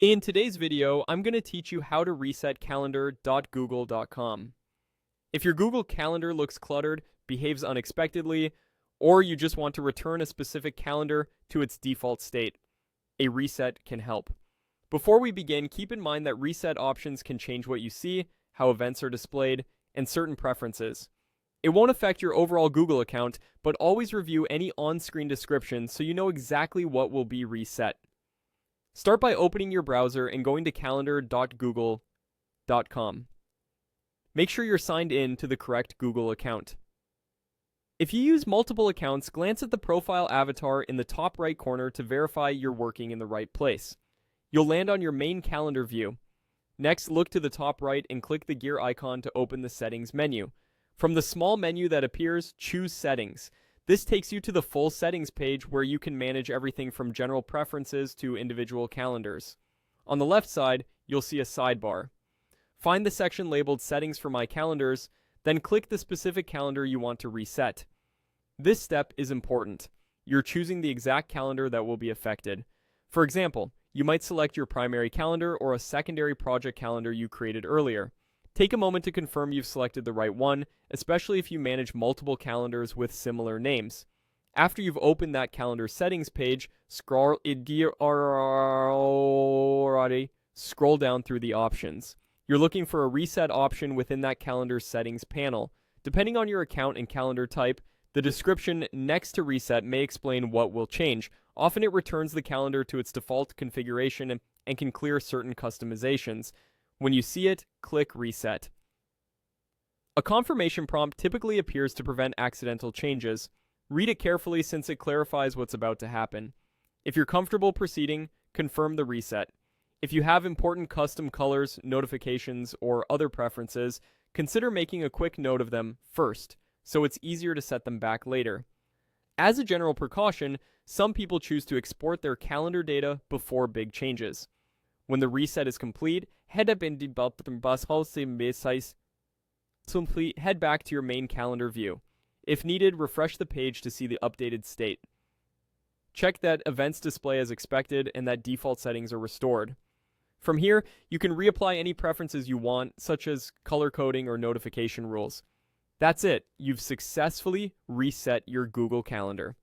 In today's video, I'm going to teach you how to reset calendar.google.com. If your Google Calendar looks cluttered, behaves unexpectedly, or you just want to return a specific calendar to its default state, a reset can help. Before we begin, keep in mind that reset options can change what you see, how events are displayed, and certain preferences. It won't affect your overall Google account, but always review any on-screen description so you know exactly what will be reset. Start by opening your browser and going to calendar.google.com. Make sure you're signed in to the correct Google account. If you use multiple accounts, glance at the profile avatar in the top right corner to verify you're working in the right place. You'll land on your main calendar view. Next, look to the top right and click the gear icon to open the settings menu. From the small menu that appears, choose Settings. This takes you to the full settings page where you can manage everything from general preferences to individual calendars. On the left side, you'll see a sidebar. Find the section labeled Settings for My Calendars, then click the specific calendar you want to reset. This step is important. You're choosing the exact calendar that will be affected. For example, you might select your primary calendar or a secondary project calendar you created earlier. Take a moment to confirm you've selected the right one, especially if you manage multiple calendars with similar names. After you've opened that calendar settings page, scroll down through the options. You're looking for a reset option within that calendar settings panel. Depending on your account and calendar type, the description next to reset may explain what will change. Often it returns the calendar to its default configuration and can clear certain customizations. When you see it, click Reset. A confirmation prompt typically appears to prevent accidental changes. Read it carefully since it clarifies what's about to happen. If you're comfortable proceeding, confirm the reset. If you have important custom colors, notifications, or other preferences, consider making a quick note of them first, so it's easier to set them back later. As a general precaution, some people choose to export their calendar data before big changes. When the reset is complete, head back to your main calendar view. If needed, refresh the page to see the updated state. Check that events display as expected and that default settings are restored. From here, you can reapply any preferences you want, such as color coding or notification rules. That's it. You've successfully reset your Google Calendar.